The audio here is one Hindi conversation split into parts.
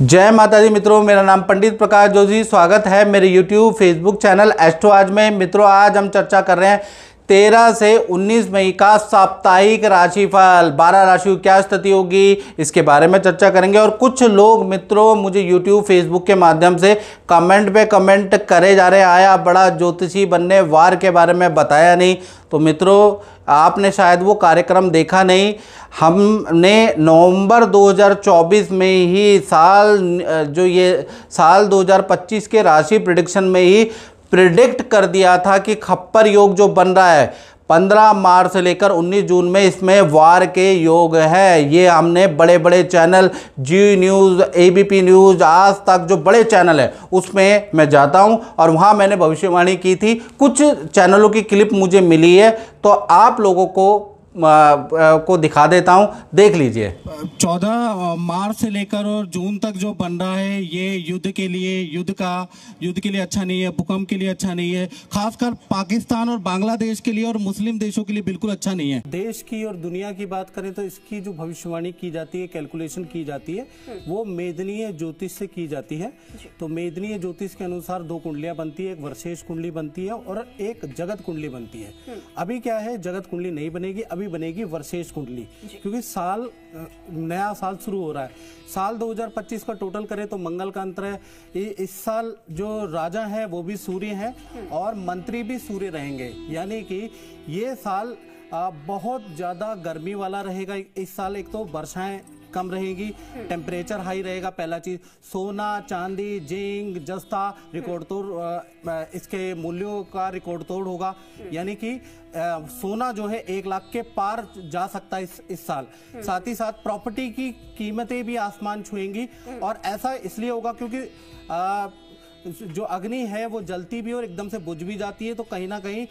जय माता दी मित्रों, मेरा नाम पंडित प्रकाश जोशी। स्वागत है मेरे YouTube फेसबुक चैनल एस्ट्रो आज में। मित्रों, आज हम चर्चा कर रहे हैं 13 से 19 मई का साप्ताहिक राशिफल। 12 राशियों की क्या स्थिति होगी, इसके बारे में चर्चा करेंगे। और कुछ लोग मित्रों मुझे YouTube फेसबुक के माध्यम से कमेंट पे कमेंट करे जा रहे हैं, आया बड़ा ज्योतिषी बनने, वार के बारे में बताया नहीं। तो मित्रों, आपने शायद वो कार्यक्रम देखा नहीं। हमने नवंबर 2024 में ही साल 2025 के राशि प्रेडिक्शन में ही प्रिडिक्ट कर दिया था कि खप्पर योग जो बन रहा है 15 मार्च से लेकर 19 जून में, इसमें वार के योग है। ये हमने बड़े बड़े चैनल जी न्यूज़, ABP न्यूज़, आज तक जो बड़े चैनल है उसमें मैं जाता हूं और वहां मैंने भविष्यवाणी की थी। कुछ चैनलों की क्लिप मुझे मिली है तो आप लोगों को दिखा देता हूं, देख लीजिए। 14 मार्च से लेकर और जून तक जो बन रहा है, ये युद्ध के लिए अच्छा नहीं है, भूकंप के लिए अच्छा नहीं है, खासकर पाकिस्तान और बांग्लादेश के लिए और मुस्लिम देशों के लिए बिल्कुल अच्छा नहीं है। देश की और दुनिया की बात करें तो इसकी जो भविष्यवाणी की जाती है, कैलकुलेशन की जाती है, वो मेदनीय ज्योतिष से की जाती है। तो मेदनीय ज्योतिष के अनुसार 2 कुंडलियां बनती है, एक वर्षेश कुंडली बनती है और एक जगत कुंडली बनती है। अभी क्या है, जगत कुंडली नहीं बनेगी, अभी बनेगी वर्षेश कुंडली, क्योंकि नया साल शुरू हो रहा है। साल 2025 का टोटल करें तो मंगल का अंतर है। इस साल जो राजा है वो भी सूर्य है और मंत्री भी सूर्य रहेंगे, यानी कि ये साल बहुत ज्यादा गर्मी वाला रहेगा। इस साल एक तो वर्षाएं कम रहेगी, टेम्परेचर हाई रहेगा। पहला चीज, सोना, चांदी, जिंक, जस्ता रिकॉर्ड तोड़, इसके मूल्यों का रिकॉर्ड तोड़ होगा। यानी कि सोना जो है 1 लाख के पार जा सकता है इस साल। साथ ही साथ प्रॉपर्टी की कीमतें भी आसमान छुएंगी। और ऐसा इसलिए होगा क्योंकि जो अग्नि है वो जलती भी और एकदम से बुझ भी जाती है। तो कहीं ना कहीं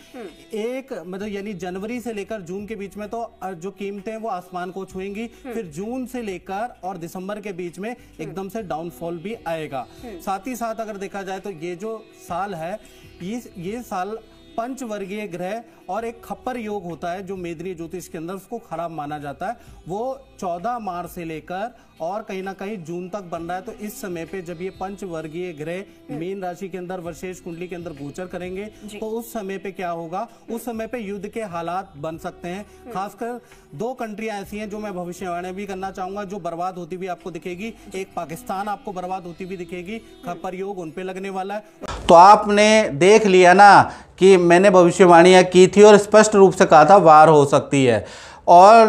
यानी जनवरी से लेकर जून के बीच में तो जो कीमतें वो आसमान को छुएंगी। फिर जून से लेकर और दिसंबर के बीच में एकदम से डाउनफॉल भी आएगा। साथ ही साथ अगर देखा जाए तो ये जो साल है, ये साल पंचवर्गीय ग्रह और एक खप्पर योग होता है जो मेदनीय ज्योतिष के अंदर उसको खराब माना जाता है। वो 14 मार्च से लेकर और कहीं ना कहीं जून तक बन रहा है। तो इस समय पे जब ये पंचवर्गीय ग्रह मीन राशि के अंदर वर्षेश कुंडली के अंदर गोचर करेंगे तो उस समय पे क्या होगा, उस समय पे युद्ध के हालात बन सकते हैं। खासकर 2 कंट्रियां ऐसी हैं जो मैं भविष्यवाणी भी करना चाहूंगा, जो बर्बाद होती हुई आपको दिखेगी। एक पाकिस्तान आपको बर्बाद होती हुई दिखेगी, खप्पर योग उन पे लगने वाला है। तो आपने देख लिया ना कि मैंने भविष्यवाणियां की थी और स्पष्ट रूप से कहा था वार हो सकती है। और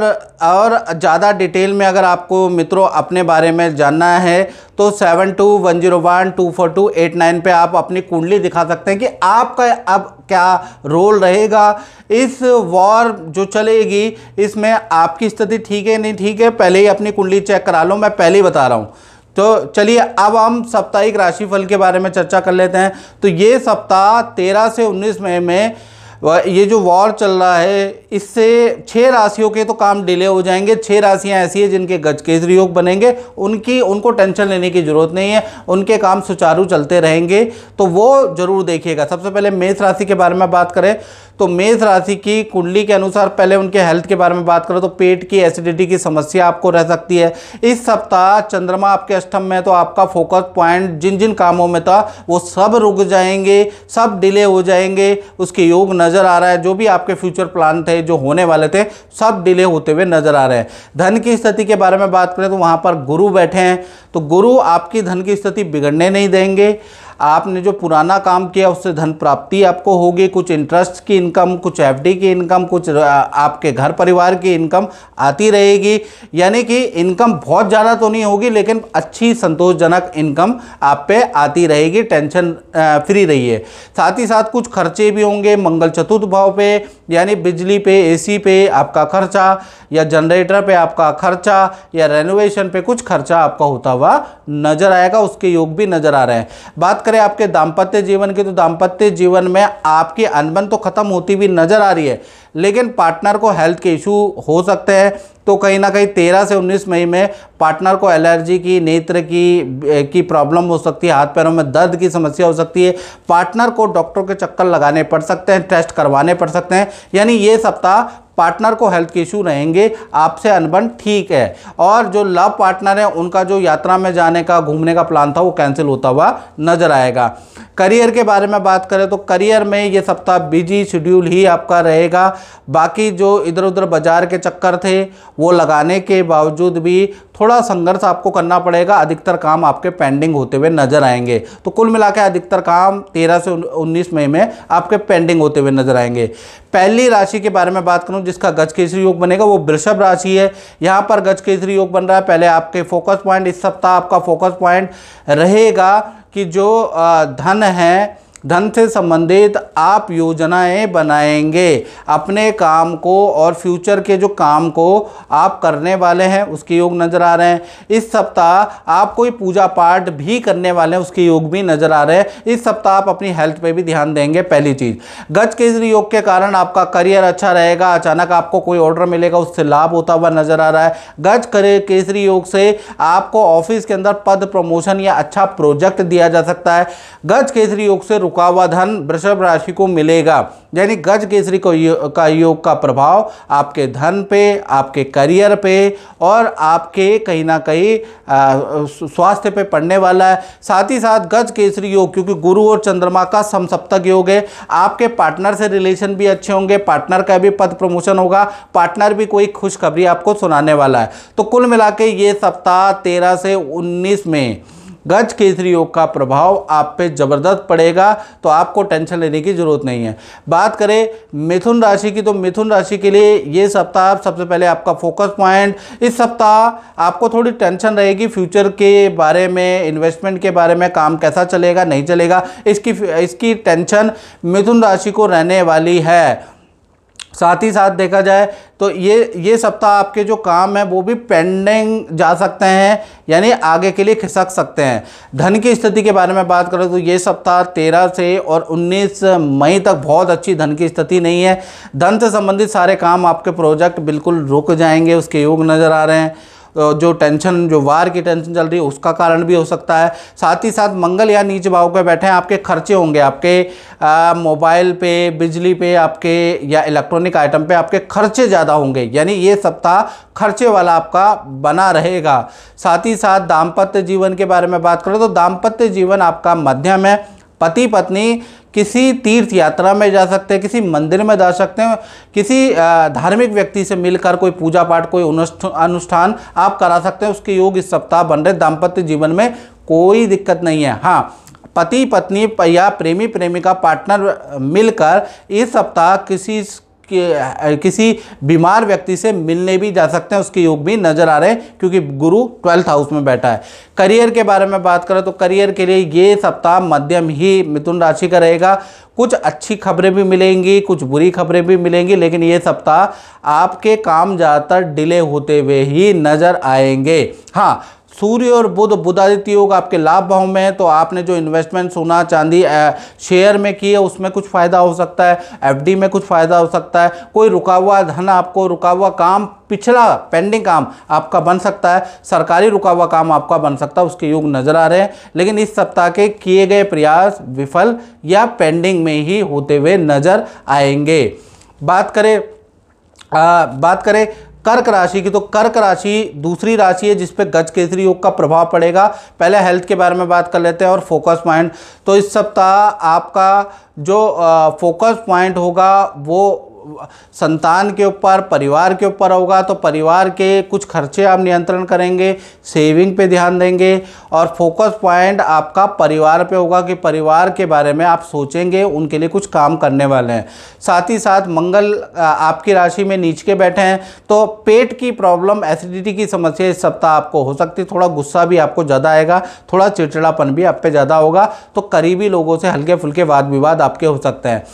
ज़्यादा डिटेल में अगर आपको मित्रों अपने बारे में जानना है तो 7210124289 पे आप अपनी कुंडली दिखा सकते हैं कि आपका अब क्या रोल रहेगा। इस वॉर जो चलेगी इसमें आपकी स्थिति ठीक है नहीं ठीक है, पहले ही अपनी कुंडली चेक करा लो, मैं पहले ही बता रहा हूँ। तो चलिए अब हम साप्ताहिक राशिफल के बारे में चर्चा कर लेते हैं। तो ये सप्ताह 13 से 19 मई में ये जो वॉर चल रहा है, इससे 6 राशियों के तो काम डिले हो जाएंगे। 6 राशियां ऐसी हैं जिनके गजकेसरी योग बनेंगे, उनको टेंशन लेने की जरूरत नहीं है, उनके काम सुचारू चलते रहेंगे। तो वो जरूर देखिएगा। सबसे पहले मेष राशि के बारे में बात करें तो मेष राशि की कुंडली के अनुसार पहले उनके हेल्थ के बारे में बात करो तो पेट की एसिडिटी की समस्या आपको रह सकती है। इस सप्ताह चंद्रमा आपके अष्टम में, तो आपका फोकस पॉइंट जिन जिन कामों में था वो सब रुक जाएंगे, सब डिले हो जाएंगे। उसके योग नजर आ रहा है, जो भी आपके फ्यूचर प्लान थे जो होने वाले थे सब डिले होते हुए नजर आ रहे हैं। धन की स्थिति के बारे में बात करें तो वहां पर गुरु बैठे हैं, तो गुरु आपकी धन की स्थिति बिगड़ने नहीं देंगे। आपने जो पुराना काम किया उससे धन प्राप्ति आपको होगी। कुछ इंटरेस्ट की इनकम, कुछ FD की इनकम, कुछ आपके घर परिवार की इनकम आती रहेगी। यानी कि इनकम बहुत ज़्यादा तो नहीं होगी लेकिन अच्छी संतोषजनक इनकम आप पे आती रहेगी। टेंशन फ्री रहिए। साथ ही साथ कुछ खर्चे भी होंगे मंगल चतुर्थ भाव पे, यानी बिजली पे, AC पे आपका खर्चा, या जनरेटर पे आपका खर्चा, या रेनोवेशन पे कुछ खर्चा आपका होता हुआ नजर आएगा। उसके योग भी नजर आ रहे हैं। बात करें आपके दाम्पत्य जीवन की तो दाम्पत्य जीवन में आपकी अनबन तो खत्म होती हुई नजर आ रही है, लेकिन पार्टनर को हेल्थ के इशू हो सकते हैं। तो कहीं ना कहीं 13 से 19 मई में पार्टनर को एलर्जी की, नेत्र की प्रॉब्लम हो सकती है, हाथ पैरों में दर्द की समस्या हो सकती है। पार्टनर को डॉक्टर के चक्कर लगाने पड़ सकते हैं, टेस्ट करवाने पड़ सकते हैं। यानी ये सप्ताह पार्टनर को हेल्थ के इशू रहेंगे, आपसे अनबन ठीक है। और जो लव पार्टनर है उनका जो यात्रा में जाने का, घूमने का प्लान था वो कैंसिल होता हुआ नजर आएगा। करियर के बारे में बात करें तो करियर में ये सप्ताह बिजी शेड्यूल ही आपका रहेगा। बाकी जो इधर उधर बाजार के चक्कर थे वो लगाने के बावजूद भी थोड़ा संघर्ष आपको करना पड़ेगा, अधिकतर काम आपके पेंडिंग होते हुए नजर आएंगे। तो कुल मिलाकर अधिकतर काम 13 से 19 मई में आपके पेंडिंग होते हुए नजर आएंगे। पहली राशि के बारे में बात करूं जिसका गजकेसरी योग बनेगा वो वृषभ राशि है। यहां पर गजकेसरी योग बन रहा है। पहले आपके फोकस पॉइंट, इस सप्ताह आपका फोकस पॉइंट रहेगा कि जो धन है, धन से संबंधित आप योजनाएं बनाएंगे। अपने काम को और फ्यूचर के जो काम को आप करने वाले हैं उसके योग नज़र आ रहे हैं। इस सप्ताह आप कोई पूजा पाठ भी करने वाले हैं उसके योग भी नज़र आ रहे हैं। इस सप्ताह आप अपनी हेल्थ पे भी ध्यान देंगे। पहली चीज़, गज केसरी योग के कारण आपका करियर अच्छा रहेगा। अचानक आपको कोई ऑर्डर मिलेगा, उससे लाभ होता हुआ नज़र आ रहा है। गज केसरी योग से आपको ऑफिस के अंदर पद प्रमोशन या अच्छा प्रोजेक्ट दिया जा सकता है। गज केसरी योग से रुका हुआ धन वृषभ राशि को मिलेगा। यानी गज केसरी का योग का प्रभाव आपके धन पे, आपके करियर पे और आपके कहीं ना कहीं स्वास्थ्य पे पड़ने वाला है। साथ ही साथ गज केसरी योग क्योंकि गुरु और चंद्रमा का समसप्तक योग है, आपके पार्टनर से रिलेशन भी अच्छे होंगे, पार्टनर का भी पद प्रमोशन होगा, पार्टनर भी कोई खुशखबरी आपको सुनाने वाला है। तो कुल मिला के ये सप्ताह 13 से 19 में गज केसरी योग का प्रभाव आप पे जबरदस्त पड़ेगा, तो आपको टेंशन लेने की जरूरत नहीं है। बात करें मिथुन राशि की तो मिथुन राशि के लिए ये सप्ताह सबसे पहले आपका फोकस पॉइंट, इस सप्ताह आपको थोड़ी टेंशन रहेगी फ्यूचर के बारे में, इन्वेस्टमेंट के बारे में, काम कैसा चलेगा नहीं चलेगा, इसकी टेंशन मिथुन राशि को रहने वाली है। साथ ही साथ देखा जाए तो ये सप्ताह आपके जो काम है वो भी पेंडिंग जा सकते हैं, यानी आगे के लिए खिसक सकते हैं। धन की स्थिति के बारे में बात करें तो ये सप्ताह 13 से और 19 मई तक बहुत अच्छी धन की स्थिति नहीं है। धन से संबंधित सारे काम, आपके प्रोजेक्ट बिल्कुल रुक जाएंगे, उसके योग नज़र आ रहे हैं। जो टेंशन, जो वार की टेंशन चल रही है उसका कारण भी हो सकता है। साथ ही साथ मंगल या नीच भाव पे बैठे हैं, आपके खर्चे होंगे, आपके मोबाइल पे, बिजली पे, आपके या इलेक्ट्रॉनिक आइटम पे आपके खर्चे ज़्यादा होंगे, यानी ये सप्ताह खर्चे वाला आपका बना रहेगा। साथ ही साथ दाम्पत्य जीवन के बारे में बात करें तो दाम्पत्य जीवन आपका मध्यम है। पति पत्नी किसी तीर्थ यात्रा में जा सकते हैं, किसी मंदिर में जा सकते हैं, किसी धार्मिक व्यक्ति से मिलकर कोई पूजा पाठ, कोई अनुष्ठान आप करा सकते हैं, उसके योग इस सप्ताह बन रहे। दाम्पत्य जीवन में कोई दिक्कत नहीं है। हाँ, पति पत्नी या प्रेमी प्रेमिका पार्टनर मिलकर इस सप्ताह किसी बीमार व्यक्ति से मिलने भी जा सकते हैं, उसके योग भी नजर आ रहे हैं क्योंकि गुरु 12th हाउस में बैठा है। करियर के बारे में बात करें तो करियर के लिए ये सप्ताह मध्यम ही मिथुन राशि का रहेगा। कुछ अच्छी खबरें भी मिलेंगी, कुछ बुरी खबरें भी मिलेंगी, लेकिन ये सप्ताह आपके काम ज़्यादातर डिले होते हुए ही नजर आएंगे। हाँ, सूर्य और बुधादित्य योग आपके लाभ भाव में है, तो आपने जो इन्वेस्टमेंट सोना चांदी शेयर में की है उसमें कुछ फ़ायदा हो सकता है, एफडी में कुछ फ़ायदा हो सकता है, कोई रुका हुआ धन आपको, रुका हुआ काम, पिछला पेंडिंग काम आपका बन सकता है, सरकारी रुका हुआ काम आपका बन सकता है, उसके योग नज़र आ रहे हैं। लेकिन इस सप्ताह के किए गए प्रयास विफल या पेंडिंग में ही होते हुए नज़र आएंगे। बात करें कर्क राशि की तो कर्क राशि दूसरी राशि है जिस पे गज केसरी योग का प्रभाव पड़ेगा। पहले हेल्थ के बारे में बात कर लेते हैं और फोकस पॉइंट। तो इस सप्ताह आपका जो फोकस पॉइंट होगा वो संतान के ऊपर, परिवार के ऊपर होगा। तो परिवार के कुछ खर्चे आप नियंत्रण करेंगे, सेविंग पे ध्यान देंगे और फोकस पॉइंट आपका परिवार पे होगा कि परिवार के बारे में आप सोचेंगे, उनके लिए कुछ काम करने वाले हैं। साथ ही साथ मंगल आपकी राशि में नीच के बैठे हैं, तो पेट की प्रॉब्लम, एसिडिटी की समस्या इस सप्ताह आपको हो सकती है। थोड़ा गुस्सा भी आपको ज़्यादा आएगा, थोड़ा चिड़चिड़ापन भी आप पे ज़्यादा होगा, तो करीबी लोगों से हल्के फुल्के वाद विवाद आपके हो सकते हैं।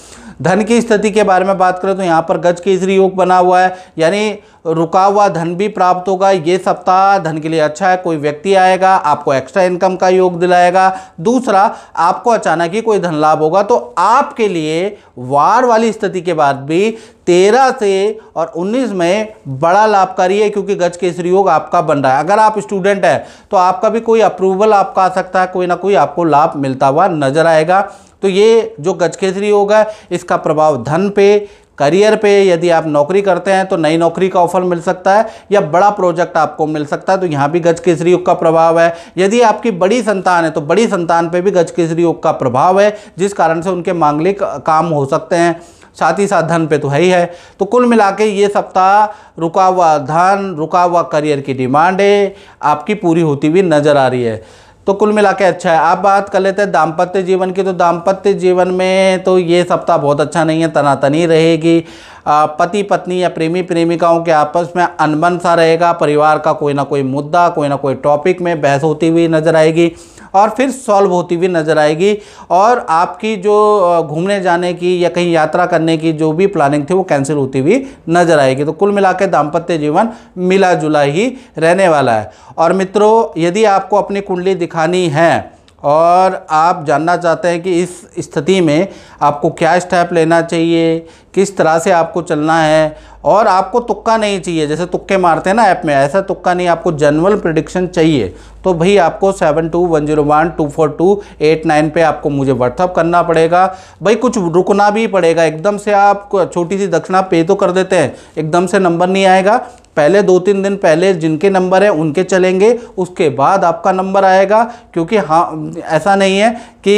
धन की स्थिति के बारे में बात करें तो यहाँ पर गज केसरी योग बना हुआ है, यानी रुका हुआ धन भी प्राप्त होगा। ये सप्ताह धन के लिए अच्छा है। कोई व्यक्ति आएगा, आपको एक्स्ट्रा इनकम का योग दिलाएगा। दूसरा, आपको अचानक ही कोई धन लाभ होगा, तो आपके लिए वार वाली स्थिति के बाद भी 13 से और 19 में बड़ा लाभकारी है क्योंकि गज केसरी योग आपका बन रहा है। अगर आप स्टूडेंट हैं तो आपका भी कोई अप्रूवल आपका आ सकता है, कोई ना कोई आपको लाभ मिलता हुआ नजर आएगा। तो ये जो गज केसरी योग है इसका प्रभाव धन पे, करियर पे यदि आप नौकरी करते हैं तो नई नौकरी का ऑफर मिल सकता है या बड़ा प्रोजेक्ट आपको मिल सकता है, तो यहाँ भी गज केसरी योग का प्रभाव है। यदि आपकी बड़ी संतान है तो बड़ी संतान पे भी गज केसरी योग का प्रभाव है, जिस कारण से उनके मांगलिक काम हो सकते हैं। साथ ही साथ धन पे तो है ही है। तो कुल मिला के ये सप्ताह रुका हुआ धन, रुका हुआ करियर की डिमांड है आपकी पूरी होती हुई नजर आ रही है। तो कुल मिला के अच्छा है। आप बात कर लेते हैं दाम्पत्य जीवन की। तो दाम्पत्य जीवन में तो ये सप्ताह बहुत अच्छा नहीं है, तनातनी रहेगी। पति पत्नी या प्रेमी प्रेमिकाओं के आपस में अनबन सा रहेगा। परिवार का कोई ना कोई मुद्दा, कोई ना कोई टॉपिक में बहस होती हुई नजर आएगी और फिर सॉल्व होती हुई नजर आएगी। और आपकी जो घूमने जाने की या कहीं यात्रा करने की जो भी प्लानिंग थी वो कैंसिल होती हुई नजर आएगी। तो कुल मिला के दाम्पत्य जीवन मिला जुला ही रहने वाला है। और मित्रों, यदि आपको अपनी कुंडली दिखानी है और आप जानना चाहते हैं कि इस स्थिति में आपको क्या स्टेप लेना चाहिए, किस तरह से आपको चलना है, और आपको तुक्का नहीं चाहिए, जैसे तुक्के मारते हैं ना ऐप में, ऐसा तुक्का नहीं, आपको जनरल प्रेडिक्शन चाहिए, तो भाई आपको 7210124289 पे आपको मुझे व्हाट्सअप करना पड़ेगा। भाई कुछ रुकना भी पड़ेगा, एकदम से आप छोटी सी दक्षिणा पे तो कर देते हैं, एकदम से नंबर नहीं आएगा। पहले 2-3 दिन पहले जिनके नंबर है उनके चलेंगे, उसके बाद आपका नंबर आएगा। क्योंकि हाँ, ऐसा नहीं है कि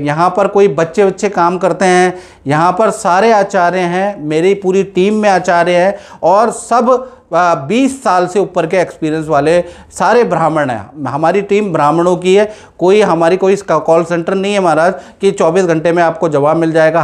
यहाँ पर कोई बच्चे काम करते हैं, यहाँ पर सारे आचार्य हैं, मेरी पूरी टीम में आचार्य हैं और सब 20 साल से ऊपर के एक्सपीरियंस वाले सारे ब्राह्मण हैं। हमारी टीम ब्राह्मणों की है, हमारी कोई कॉल सेंटर नहीं है महाराज कि 24 घंटे में आपको जवाब मिल जाएगा।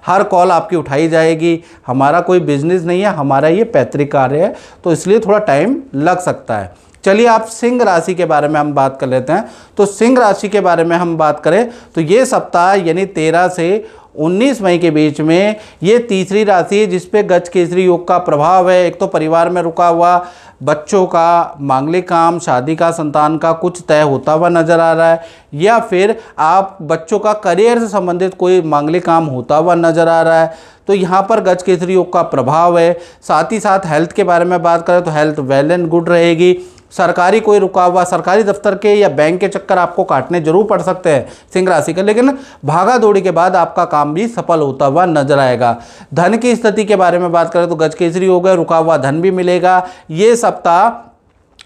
हर कॉल आपकी उठाई जाएगी। हमारा कोई बिजनेस नहीं है, हमारा ये पैतृक कार्य है, तो इसलिए थोड़ा टाइम लग सकता है। चलिए आप सिंह राशि के बारे में हम बात कर लेते हैं। तो सिंह राशि के बारे में हम बात करें तो ये सप्ताह यानी 13 से 19 मई के बीच में ये तीसरी राशि है जिस पे गज केसरी योग का प्रभाव है। एक तो परिवार में रुका हुआ बच्चों का मांगलिक काम, शादी का, संतान का कुछ तय होता हुआ नजर आ रहा है, या फिर आप बच्चों का करियर से संबंधित कोई मांगलिक काम होता हुआ नजर आ रहा है। तो यहाँ पर गज केसरी योग का प्रभाव है। साथ ही साथ हेल्थ के बारे में बात करें तो हेल्थ वेल एंड गुड रहेगी। सरकारी कोई रुका हुआ सरकारी दफ्तर के या बैंक के चक्कर आपको काटने जरूर पड़ सकते हैं सिंह राशि के, लेकिन भागा दौड़ी के बाद आपका काम भी सफल होता हुआ नजर आएगा। धन की स्थिति के बारे में बात करें तो गज केसरी हो गए, रुका हुआ धन भी मिलेगा। ये सप्ताह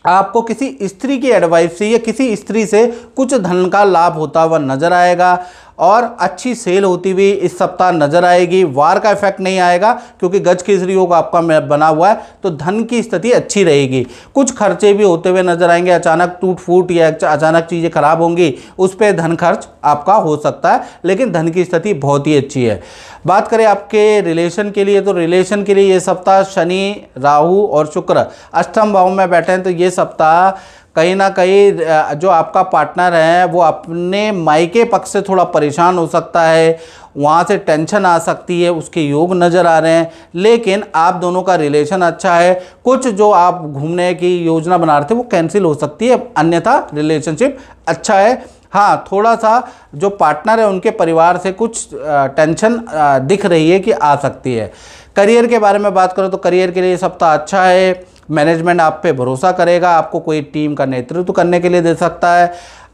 आपको किसी स्त्री की एडवाइस से या किसी स्त्री से कुछ धन का लाभ होता हुआ नजर आएगा और अच्छी सेल होती हुई इस सप्ताह नजर आएगी। वार का इफेक्ट नहीं आएगा क्योंकि गज केसरी योग आपका बना हुआ है, तो धन की स्थिति अच्छी रहेगी। कुछ खर्चे भी होते हुए नजर आएंगे, अचानक टूट फूट या अचानक चीज़ें खराब होंगी, उस पर धन खर्च आपका हो सकता है, लेकिन धन की स्थिति बहुत ही अच्छी है। बात करें आपके रिलेशन के लिए तो रिलेशन के लिए ये सप्ताह शनि, राहु और शुक्र अष्टम भाव में बैठे हैं। तो ये सप्ताह कहीं ना कहीं जो आपका पार्टनर है वो अपने मायके पक्ष से थोड़ा परेशान हो सकता है, वहाँ से टेंशन आ सकती है, उसके योग नज़र आ रहे हैं, लेकिन आप दोनों का रिलेशन अच्छा है। कुछ जो आप घूमने की योजना बना रहे थे वो कैंसिल हो सकती है, अन्यथा रिलेशनशिप अच्छा है। हाँ, थोड़ा सा जो पार्टनर है उनके परिवार से कुछ टेंशन दिख रही है कि आ सकती है। करियर के बारे में बात करो तो करियर के लिए सप्ताह अच्छा है। मैनेजमेंट आप पे भरोसा करेगा, आपको कोई टीम का नेतृत्व करने के लिए दे सकता है।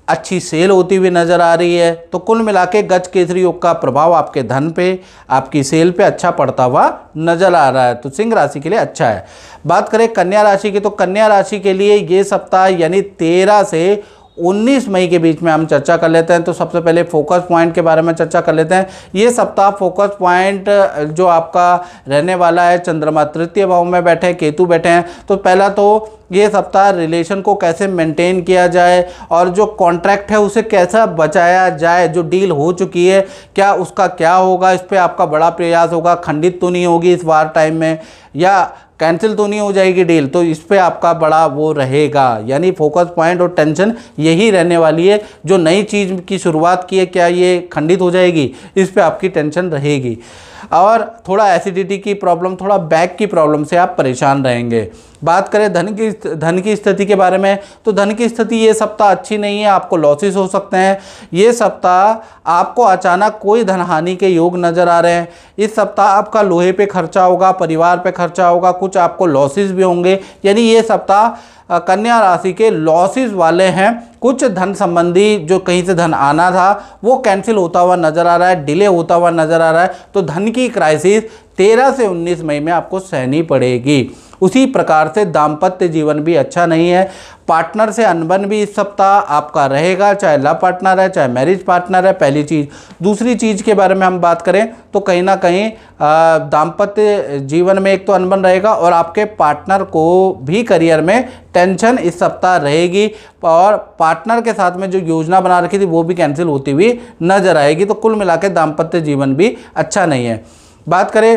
अच्छी सेल होती हुई नज़र आ रही है। तो कुल मिला के गज केसरी योग का प्रभाव आपके धन पे, आपकी सेल पे अच्छा पड़ता हुआ नज़र आ रहा है। तो सिंह राशि के लिए अच्छा है। बात करें कन्या राशि की तो कन्या राशि के लिए ये सप्ताह यानी 13 से 19 मई के बीच में हम चर्चा कर लेते हैं। तो सबसे पहले फोकस पॉइंट के बारे में चर्चा कर लेते हैं। ये सप्ताह फोकस पॉइंट जो आपका रहने वाला है, चंद्रमा तृतीय भाव में बैठे, केतु बैठे हैं। तो पहला तो ये सप्ताह रिलेशन को कैसे मेंटेन किया जाए और जो कॉन्ट्रैक्ट है उसे कैसा बचाया जाए, जो डील हो चुकी है क्या उसका क्या होगा, इस पर आपका बड़ा प्रयास होगा। खंडित तो नहीं होगी इस वार टाइम में या कैंसिल तो नहीं हो जाएगी डील, तो इस पे आपका बड़ा वो रहेगा। यानी फोकस पॉइंट और टेंशन यही रहने वाली है। जो नई चीज़ की शुरुआत की है क्या ये खंडित हो जाएगी, इस पे आपकी टेंशन रहेगी। और थोड़ा एसिडिटी की प्रॉब्लम, थोड़ा बैक की प्रॉब्लम से आप परेशान रहेंगे। बात करें धन की स्थिति के बारे में तो धन की स्थिति ये सप्ताह अच्छी नहीं है, आपको लॉसेस हो सकते हैं। ये सप्ताह आपको अचानक कोई धन हानि के योग नज़र आ रहे हैं। इस सप्ताह आपका लोहे पे खर्चा होगा, परिवार पे खर्चा होगा, कुछ आपको लॉसेस भी होंगे। यानी ये सप्ताह कन्या राशि के लॉसेस वाले हैं। कुछ धन संबंधी जो कहीं से धन आना था वो कैंसिल होता हुआ नजर आ रहा है, डिले होता हुआ नजर आ रहा है। तो धन की क्राइसिस 13 से 19 मई में आपको सहनी पड़ेगी। उसी प्रकार से दाम्पत्य जीवन भी अच्छा नहीं है। पार्टनर से अनबन भी इस सप्ताह आपका रहेगा, चाहे लव पार्टनर है चाहे मैरिज पार्टनर है, पहली चीज़। दूसरी चीज़ के बारे में हम बात करें तो कहीं ना कहीं दाम्पत्य जीवन में एक तो अनबन रहेगा और आपके पार्टनर को भी करियर में टेंशन इस सप्ताह रहेगी और पार्टनर के साथ में जो योजना बना रखी थी वो भी कैंसिल होती हुई नजर आएगी। तो कुल मिला के दाम्पत्य जीवन भी अच्छा नहीं है। बात करें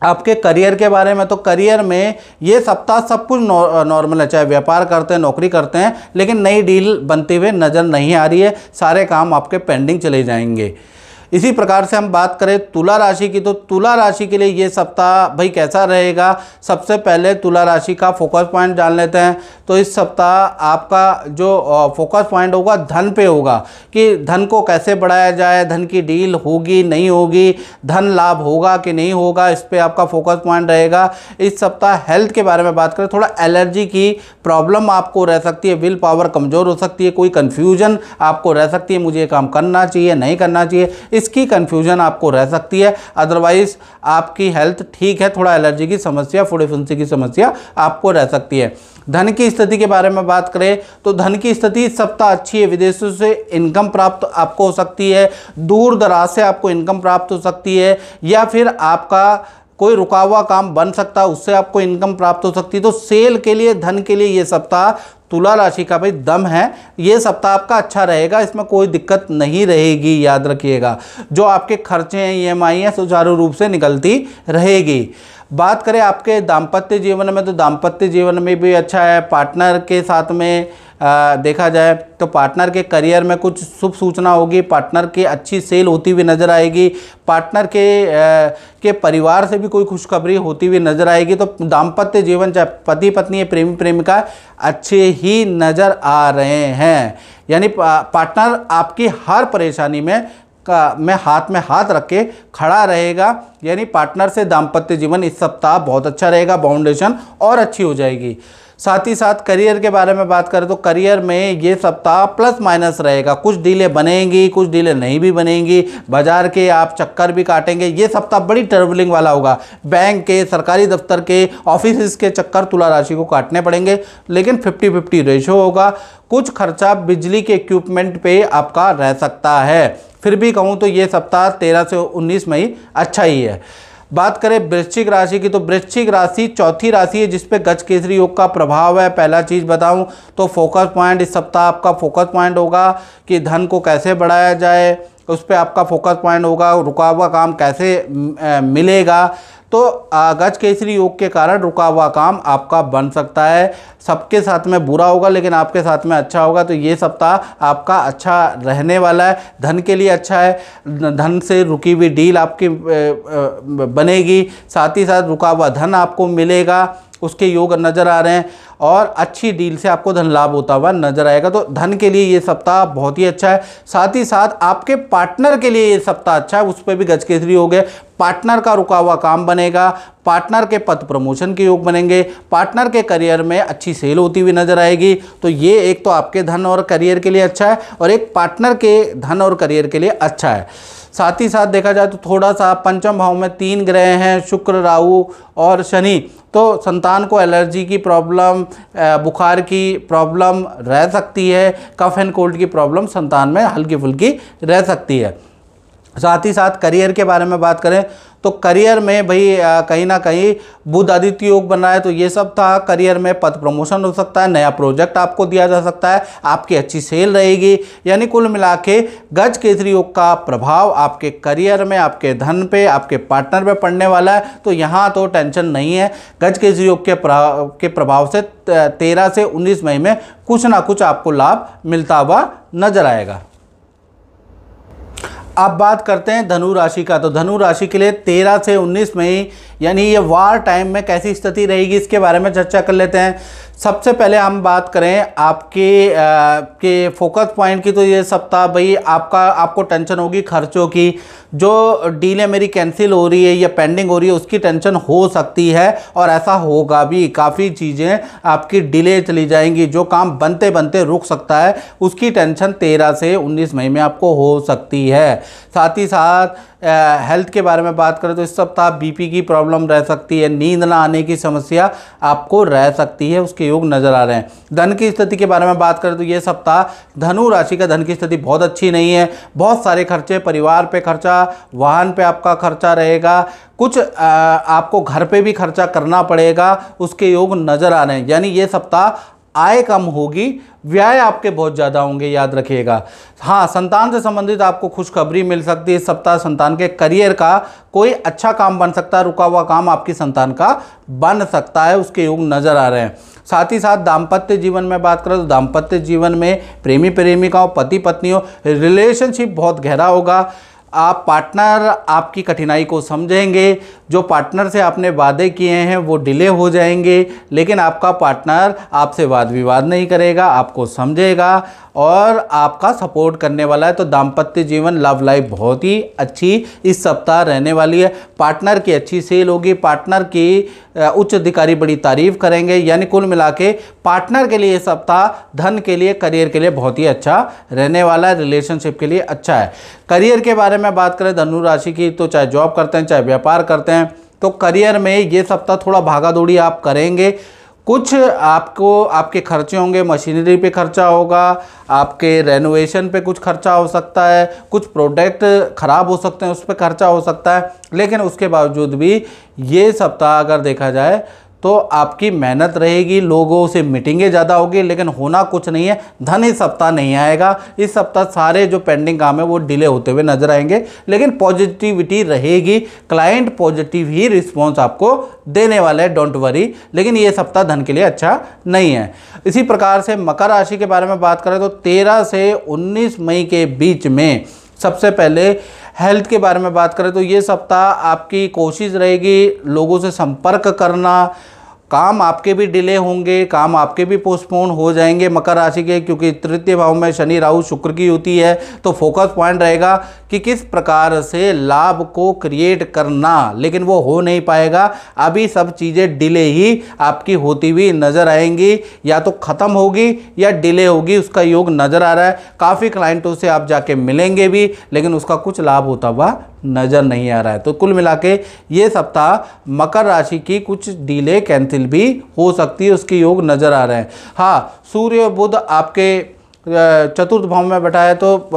आपके करियर के बारे में तो करियर में ये सप्ताह सब कुछ नॉर्मल है, चाहे व्यापार करते हैं नौकरी करते हैं, लेकिन नई डील बनते हुए नज़र नहीं आ रही है। सारे काम आपके पेंडिंग चले जाएंगे। इसी प्रकार से हम बात करें तुला राशि की तो तुला राशि के लिए ये सप्ताह भाई कैसा रहेगा। सबसे पहले तुला राशि का फोकस पॉइंट जान लेते हैं। तो इस सप्ताह आपका जो फोकस पॉइंट होगा धन पे होगा कि धन को कैसे बढ़ाया जाए, धन की डील होगी नहीं होगी, धन लाभ होगा कि नहीं होगा, इस पर आपका फोकस पॉइंट रहेगा। इस सप्ताह हेल्थ के बारे में बात करें, थोड़ा एलर्जी की प्रॉब्लम आपको रह सकती है, विल पावर कमज़ोर हो सकती है, कोई कन्फ्यूजन आपको रह सकती है, मुझे ये काम करना चाहिए नहीं करना चाहिए, इसकी कंफ्यूजन आपको रह सकती है। अदरवाइज आपकी हेल्थ ठीक है, थोड़ा एलर्जी की समस्या, फूडी फुंसी की समस्या आपको रह सकती है। धन की स्थिति के बारे में बात करें तो धन की स्थिति इस सप्ताह अच्छी है। विदेशों से इनकम प्राप्त आपको हो सकती है, दूर दराज से आपको इनकम प्राप्त हो सकती है, या फिर आपका कोई रुका हुआ काम बन सकता है उससे आपको इनकम प्राप्त हो सकती है। तो सेल के लिए, धन के लिए ये सप्ताह तुला राशि का भाई दम है। ये सप्ताह आपका अच्छा रहेगा, इसमें कोई दिक्कत नहीं रहेगी, याद रखिएगा। जो आपके खर्चे हैं, ईएमआई हैं, सुचारू रूप से निकलती रहेगी। बात करें आपके दाम्पत्य जीवन में तो दाम्पत्य जीवन में भी अच्छा है। पार्टनर के साथ में देखा जाए तो पार्टनर के करियर में कुछ शुभ सूचना होगी, पार्टनर की अच्छी सेल होती हुई नज़र आएगी, पार्टनर के परिवार से भी कोई खुशखबरी होती हुई नज़र आएगी। तो दाम्पत्य जीवन चाहे पति पत्नी या प्रेमी प्रेमिका अच्छे ही नज़र आ रहे हैं। यानी पार्टनर आपकी हर परेशानी में हाथ में हाथ रख के खड़ा रहेगा। यानी पार्टनर से दाम्पत्य जीवन इस सप्ताह बहुत अच्छा रहेगा, बाउंडेशन और अच्छी हो जाएगी। साथ ही साथ करियर के बारे में बात करें तो करियर में ये सप्ताह प्लस माइनस रहेगा, कुछ डीलें बनेंगी, कुछ डीलें नहीं भी बनेंगी, बाजार के आप चक्कर भी काटेंगे। ये सप्ताह बड़ी ट्रैवलिंग वाला होगा, बैंक के, सरकारी दफ्तर के, ऑफिस के चक्कर तुला राशि को काटने पड़ेंगे, लेकिन 50-50 रेशो होगा। कुछ खर्चा बिजली के इक्विपमेंट पे आपका रह सकता है। फिर भी कहूँ तो ये सप्ताह 13 से 19 मई अच्छा ही है। बात करें वृश्चिक राशि की तो वृश्चिक राशि चौथी राशि है जिस पे गज केसरी योग का प्रभाव है। पहला चीज़ बताऊं तो फोकस पॉइंट इस सप्ताह आपका फोकस पॉइंट होगा कि धन को कैसे बढ़ाया जाए, उस पर आपका फोकस पॉइंट होगा। रुका हुआ काम कैसे मिलेगा, तो गज केसरी योग के कारण रुका हुआ काम आपका बन सकता है। सबके साथ में बुरा होगा लेकिन आपके साथ में अच्छा होगा। तो ये सप्ताह आपका अच्छा रहने वाला है, धन के लिए अच्छा है। धन से रुकी हुई डील आपकी बनेगी, साथ ही साथ रुका हुआ धन आपको मिलेगा, उसके योग नज़र आ रहे हैं और अच्छी डील से आपको धन लाभ होता हुआ नजर आएगा। तो धन के लिए ये सप्ताह बहुत ही अच्छा है। साथ ही साथ आपके पार्टनर के लिए ये सप्ताह अच्छा है, उस पर भी गज केसरी हो गए। पार्टनर का रुका हुआ काम बनेगा, पार्टनर के पद प्रमोशन के योग बनेंगे, पार्टनर के करियर में अच्छी सेल होती हुई नजर आएगी। तो ये एक तो आपके धन और करियर के लिए अच्छा है और एक पार्टनर के धन और करियर के लिए अच्छा है। साथ ही साथ देखा जाए तो थोड़ा सा पंचम भाव में 3 ग्रह हैं, शुक्र, राहु और शनि। तो संतान को एलर्जी की प्रॉब्लम, बुखार की प्रॉब्लम रह सकती है, कफ एंड कोल्ड की प्रॉब्लम संतान में हल्की फुल्की रह सकती है। साथ ही साथ करियर के बारे में बात करें तो करियर में भाई कहीं ना कहीं बुध आदित्य योग बन रहा है। तो ये सब था, करियर में पद प्रमोशन हो सकता है, नया प्रोजेक्ट आपको दिया जा सकता है, आपकी अच्छी सेल रहेगी। यानी कुल मिला के गज केसरी योग का प्रभाव आपके करियर में, आपके धन पे, आपके पार्टनर पे पड़ने वाला है। तो यहाँ तो टेंशन नहीं है। गज केसरी योग के प्रभाव से 13 से 19 मई में कुछ ना कुछ आपको लाभ मिलता हुआ नजर आएगा। अब बात करते हैं धनु राशि का। तो धनु राशि के लिए 13 से 19 मई यानी ये वार टाइम में कैसी स्थिति रहेगी इसके बारे में चर्चा कर लेते हैं। सबसे पहले हम बात करें आपके फोकस पॉइंट की, तो ये सप्ताह भाई आपको टेंशन होगी खर्चों की। जो डीलें मेरी कैंसिल हो रही है या पेंडिंग हो रही है उसकी टेंशन हो सकती है, और ऐसा होगा भी। काफ़ी चीज़ें आपकी डिले चली जाएंगी, जो काम बनते बनते रुक सकता है उसकी टेंशन 13 से 19 मई में आपको हो सकती है। साथ ही साथ हेल्थ के बारे में बात करें तो इस सप्ताह बीपी की प्रॉब्लम रह सकती है, नींद ना आने की समस्या आपको रह सकती है, उसके योग नज़र आ रहे हैं। धन की स्थिति के बारे में बात करें तो ये सप्ताह धनु राशि का धन की स्थिति बहुत अच्छी नहीं है। बहुत सारे खर्चे, परिवार पे खर्चा, वाहन पे आपका खर्चा रहेगा, कुछ आपको घर पे भी खर्चा करना पड़ेगा, उसके योग नज़र आ रहे हैं। यानी ये सप्ताह आय कम होगी, व्यय आपके बहुत ज़्यादा होंगे, याद रखिएगा। हाँ, संतान से संबंधित आपको खुशखबरी मिल सकती है इस सप्ताह। संतान के करियर का कोई अच्छा काम बन सकता है, रुका हुआ काम आपकी संतान का बन सकता है, उसके योग नज़र आ रहे हैं। साथ ही साथ दाम्पत्य जीवन में बात करें तो दाम्पत्य जीवन में प्रेमी प्रेमिकाओं, पति पत्नियों, रिलेशनशिप बहुत गहरा होगा। आप पार्टनर आपकी कठिनाई को समझेंगे। जो पार्टनर से आपने वादे किए हैं वो डिले हो जाएंगे, लेकिन आपका पार्टनर आपसे वाद विवाद नहीं करेगा, आपको समझेगा और आपका सपोर्ट करने वाला है। तो दाम्पत्य जीवन, लव लाइफ बहुत ही अच्छी इस सप्ताह रहने वाली है। पार्टनर की अच्छी सेल होगी, पार्टनर की उच्च अधिकारी बड़ी तारीफ करेंगे। यानी कुल मिला के पार्टनर के लिए ये सप्ताह धन के लिए, करियर के लिए बहुत ही अच्छा रहने वाला है, रिलेशनशिप के लिए अच्छा है। करियर के बारे में बात करें धनु राशि की, तो चाहे जॉब करते हैं चाहे व्यापार करते हैं, तो करियर में ये सप्ताह थोड़ा भागा दौड़ी आप करेंगे। कुछ आपको आपके खर्चे होंगे, मशीनरी पे खर्चा होगा, आपके रेनोवेशन पे कुछ खर्चा हो सकता है, कुछ प्रोडक्ट ख़राब हो सकते हैं उस पर खर्चा हो सकता है। लेकिन उसके बावजूद भी ये सप्ताह अगर देखा जाए तो आपकी मेहनत रहेगी, लोगों से मीटिंगें ज़्यादा होगी, लेकिन होना कुछ नहीं है। धन इस सप्ताह नहीं आएगा। इस सप्ताह सारे जो पेंडिंग काम है वो डिले होते हुए नजर आएंगे, लेकिन पॉजिटिविटी रहेगी। क्लाइंट पॉजिटिव ही रिस्पॉन्स आपको देने वाला है, डोंट वरी। लेकिन ये सप्ताह धन के लिए अच्छा नहीं है। इसी प्रकार से मकर राशि के बारे में बात करें तो 13 से 19 मई के बीच में सबसे पहले हेल्थ के बारे में बात करें तो ये सप्ताह आपकी कोशिश रहेगी लोगों से संपर्क करना। काम आपके भी डिले होंगे, काम आपके भी पोस्टपोन हो जाएंगे मकर राशि के, क्योंकि तृतीय भाव में शनि राहु शुक्र की युति है। तो फोकस पॉइंट रहेगा कि किस प्रकार से लाभ को क्रिएट करना, लेकिन वो हो नहीं पाएगा। अभी सब चीज़ें डिले ही आपकी होती हुई नज़र आएंगी, या तो ख़त्म होगी या डिले होगी, उसका योग नज़र आ रहा है। काफ़ी क्लाइंटों से आप जाके मिलेंगे भी, लेकिन उसका कुछ लाभ होता हुआ नज़र नहीं आ रहा है। तो कुल मिला के ये सप्ताह मकर राशि की कुछ डीले कैंसिल भी हो सकती है, उसके योग नज़र आ रहे हैं। हाँ, सूर्य बुध आपके चतुर्थ भाव में बैठा है, तो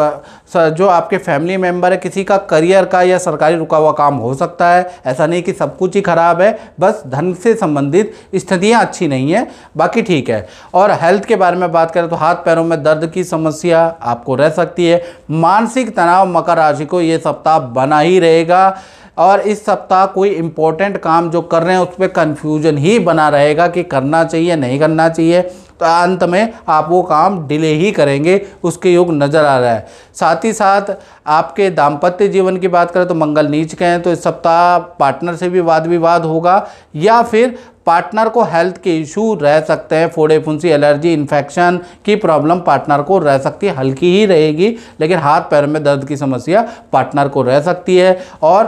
जो आपके फैमिली मेंबर है किसी का करियर का या सरकारी रुका हुआ काम हो सकता है। ऐसा नहीं कि सब कुछ ही खराब है, बस धन से संबंधित स्थितियां अच्छी नहीं है, बाकी ठीक है। और हेल्थ के बारे में बात करें तो हाथ पैरों में दर्द की समस्या आपको रह सकती है। मानसिक तनाव मकर राशि को ये सप्ताह बना ही रहेगा, और इस सप्ताह कोई इम्पोर्टेंट काम जो कर रहे हैं उस पर कन्फ्यूजन ही बना रहेगा कि करना चाहिए नहीं करना चाहिए। तो अंत में आप वो काम डिले ही करेंगे, उसके योग नज़र आ रहा है। साथ ही साथ आपके दाम्पत्य जीवन की बात करें तो मंगल नीच के हैं, तो इस सप्ताह पार्टनर से भी वाद विवाद होगा, या फिर पार्टनर को हेल्थ के इशू रह सकते हैं। फोड़े फुंसी, एलर्जी, इन्फेक्शन की प्रॉब्लम पार्टनर को रह सकती है, हल्की ही रहेगी, लेकिन हाथ पैर में दर्द की समस्या पार्टनर को रह सकती है। और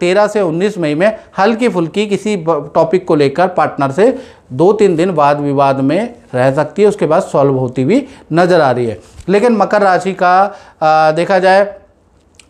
13 से 19 मई में हल्की फुल्की किसी टॉपिक को लेकर पार्टनर से 2-3 दिन वाद विवाद में रह सकती है, उसके बाद सॉल्व होती हुई नज़र आ रही है। लेकिन मकर राशि का देखा जाए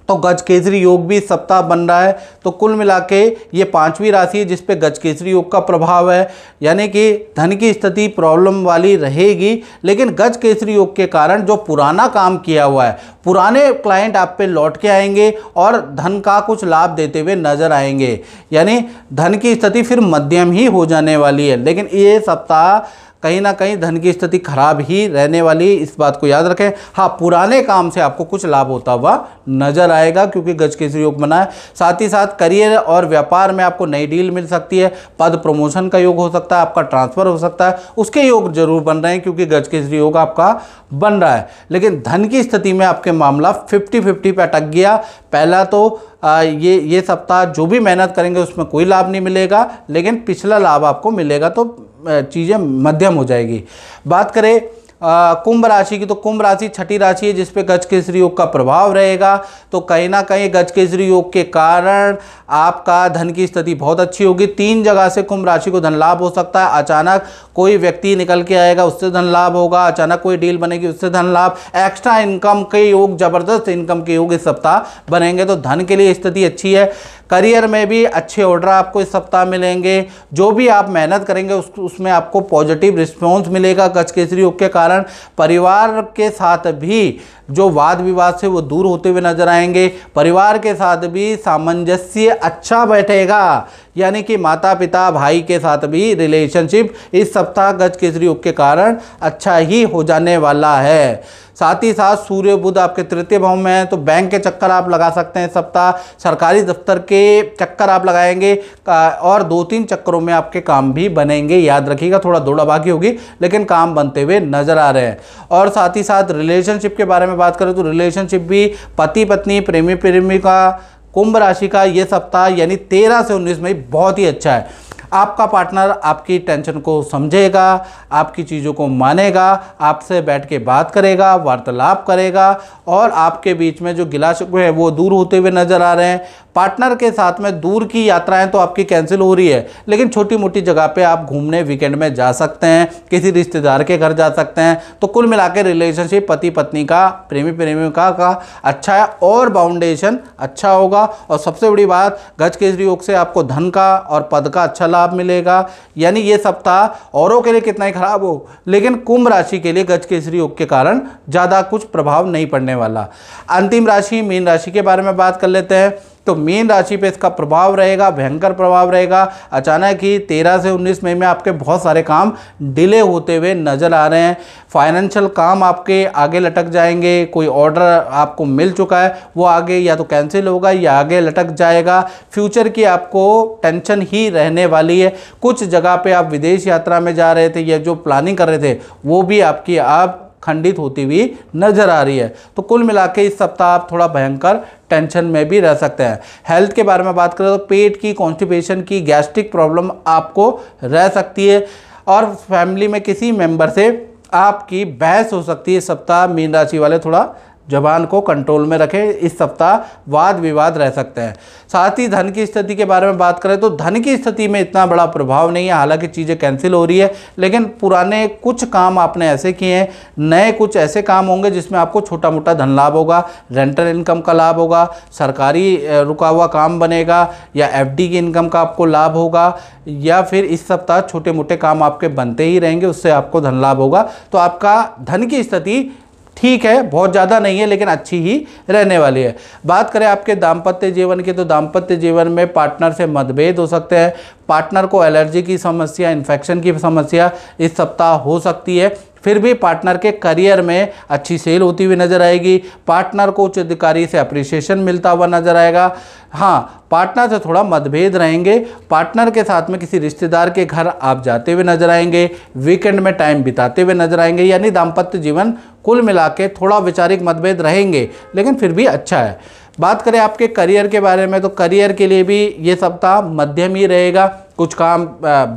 तो गज केसरी योग भी सप्ताह बन रहा है। तो कुल मिला के ये 5वीं राशि है जिस पे गज केसरी योग का प्रभाव है, यानी कि धन की स्थिति प्रॉब्लम वाली रहेगी, लेकिन गज केसरी योग के कारण जो पुराना काम किया हुआ है, पुराने क्लाइंट आप पे लौट के आएंगे और धन का कुछ लाभ देते हुए नजर आएंगे। यानी धन की स्थिति फिर मध्यम ही हो जाने वाली है, लेकिन ये सप्ताह कहीं ना कहीं धन की स्थिति खराब ही रहने वाली, इस बात को याद रखें। हाँ, पुराने काम से आपको कुछ लाभ होता हुआ नजर आएगा क्योंकि गज केसरी योग बना है। साथ ही साथ करियर और व्यापार में आपको नई डील मिल सकती है, पद प्रमोशन का योग हो सकता है, आपका ट्रांसफर हो सकता है, उसके योग जरूर बन रहे हैं क्योंकि गज केसरी योग आपका बन रहा है। लेकिन धन की स्थिति में आपके मामला 50-50 पे अटक गया। पहला तो ये सप्ताह जो भी मेहनत करेंगे उसमें कोई लाभ नहीं मिलेगा, लेकिन पिछला लाभ आपको मिलेगा, तो चीज़ें मध्यम हो जाएगी। बात करें कुंभ राशि की, तो कुंभ राशि छठी राशि है जिस पे गजकेसरी योग का प्रभाव रहेगा। तो कहीं ना कहीं गजकेसरी योग के कारण आपका धन की स्थिति बहुत अच्छी होगी। 3 जगह से कुंभ राशि को धन लाभ हो सकता है। अचानक कोई व्यक्ति निकल के आएगा, उससे धन लाभ होगा। अचानक कोई डील बनेगी, उससे धन लाभ। एक्स्ट्रा इनकम के योग, जबरदस्त इनकम के योग इस सप्ताह बनेंगे, तो धन के लिए स्थिति अच्छी है। करियर में भी अच्छे ऑर्डर आपको इस सप्ताह मिलेंगे। जो भी आप मेहनत करेंगे उसमें आपको पॉजिटिव रिस्पॉन्स मिलेगा गजकेसरी योग के कारण। परिवार के साथ भी जो वाद विवाद से वो दूर होते हुए नजर आएंगे। परिवार के साथ भी सामंजस्य अच्छा बैठेगा, यानी कि माता पिता भाई के साथ भी रिलेशनशिप इस सप्ताह गजकेसरी योग के कारण अच्छा ही हो जाने वाला है। साथ ही साथ सूर्य बुध आपके तृतीय भाव में है, तो बैंक के चक्कर आप लगा सकते हैं इस सप्ताह। सरकारी दफ्तर के चक्कर आप लगाएंगे और 2-3 चक्करों में आपके काम भी बनेंगे। याद रखिएगा, थोड़ा दौड़ा भागी होगी लेकिन काम बनते हुए नजर आ रहे हैं। और साथ ही साथ रिलेशनशिप के बारे में बात करें तो रिलेशनशिप भी पति पत्नी, प्रेमी प्रेमिका, कुंभ राशि का ये सप्ताह यानी 13 से 19 मई बहुत ही अच्छा है। आपका पार्टनर आपकी टेंशन को समझेगा, आपकी चीज़ों को मानेगा, आपसे बैठ के बात करेगा, वार्तालाप करेगा और आपके बीच में जो गिला शिकवे है वो दूर होते हुए नजर आ रहे हैं। पार्टनर के साथ में दूर की यात्राएं तो आपकी कैंसिल हो रही है, लेकिन छोटी मोटी जगह पे आप घूमने वीकेंड में जा सकते हैं, किसी रिश्तेदार के घर जा सकते हैं। तो कुल मिलाकर रिलेशनशिप पति पत्नी का, प्रेमी प्रेमिका का अच्छा है और बाउंडेशन अच्छा होगा। और सबसे बड़ी बात, गजकेसरी योग से आपको धन का और पद का अच्छा लाभ मिलेगा। यानी ये सप्ताह औरों के लिए कितना ही खराब हो, लेकिन कुंभ राशि के लिए गजकेसरी योग के कारण ज़्यादा कुछ प्रभाव नहीं पड़ने वाला। अंतिम राशि मीन राशि के बारे में बात कर लेते हैं। तो मीन राशि पे इसका प्रभाव रहेगा, भयंकर प्रभाव रहेगा। अचानक ही 13 से 19 मई में आपके बहुत सारे काम डिले होते हुए नजर आ रहे हैं। फाइनेंशियल काम आपके आगे लटक जाएंगे। कोई ऑर्डर आपको मिल चुका है वो आगे या तो कैंसिल होगा या आगे लटक जाएगा। फ्यूचर की आपको टेंशन ही रहने वाली है। कुछ जगह पे आप विदेश यात्रा में जा रहे थे या जो प्लानिंग कर रहे थे वो भी आपकी आप खंडित होती हुई नजर आ रही है। तो कुल मिला के इस सप्ताह आप थोड़ा भयंकर टेंशन में भी रह सकते हैं। हेल्थ के बारे में बात करें तो पेट की, कॉन्स्टिपेशन की, गैस्ट्रिक प्रॉब्लम आपको रह सकती है और फैमिली में किसी मेंबर से आपकी बहस हो सकती है। इस सप्ताह मीन राशि वाले थोड़ा जबान को कंट्रोल में रखें। इस सप्ताह वाद विवाद रह सकते हैं। साथ ही धन की स्थिति के बारे में बात करें तो धन की स्थिति में इतना बड़ा प्रभाव नहीं है। हालांकि चीज़ें कैंसिल हो रही है, लेकिन पुराने कुछ काम आपने ऐसे किए हैं, नए कुछ ऐसे काम होंगे जिसमें आपको छोटा मोटा धन लाभ होगा। रेंटल इनकम का लाभ होगा, सरकारी रुका हुआ काम बनेगा या FD की इनकम का आपको लाभ होगा, या फिर इस सप्ताह छोटे मोटे काम आपके बनते ही रहेंगे, उससे आपको धन लाभ होगा। तो आपका धन की स्थिति ठीक है, बहुत ज़्यादा नहीं है लेकिन अच्छी ही रहने वाली है। बात करें आपके दाम्पत्य जीवन की, तो दाम्पत्य जीवन में पार्टनर से मतभेद हो सकते हैं। पार्टनर को एलर्जी की समस्या, इन्फेक्शन की समस्या इस सप्ताह हो सकती है। फिर भी पार्टनर के करियर में अच्छी सेल होती हुई नजर आएगी। पार्टनर को उच्च अधिकारी से अप्रिसिएशन मिलता हुआ नजर आएगा। हाँ, पार्टनर से थोड़ा मतभेद रहेंगे। पार्टनर के साथ में किसी रिश्तेदार के घर आप जाते हुए नजर आएंगे, वीकेंड में टाइम बिताते हुए नजर आएंगे। यानी दाम्पत्य जीवन कुल मिला के थोड़ा वैचारिक मतभेद रहेंगे, लेकिन फिर भी अच्छा है। बात करें आपके करियर के बारे में, तो करियर के लिए भी ये सप्ताह मध्यम ही रहेगा। कुछ काम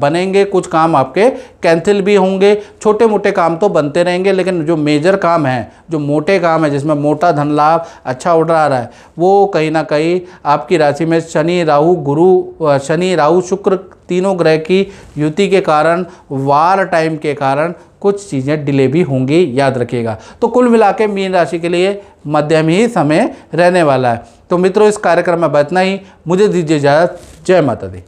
बनेंगे, कुछ काम आपके कैंसिल भी होंगे। छोटे मोटे काम तो बनते रहेंगे, लेकिन जो मेजर काम है, जो मोटे काम है, जिसमें मोटा धन लाभ, अच्छा ऑर्डर आ रहा है, वो कहीं ना कहीं आपकी राशि में शनि राहु शुक्र तीनों ग्रह की युति के कारण, वार टाइम के कारण कुछ चीज़ें डिले भी होंगी, याद रखिएगा। तो कुल मिला के मीन राशि के लिए मध्यम ही समय रहने वाला है। तो मित्रों, इस कार्यक्रम में इतना ही। मुझे दीजिए इजाज़त। जय माता दी।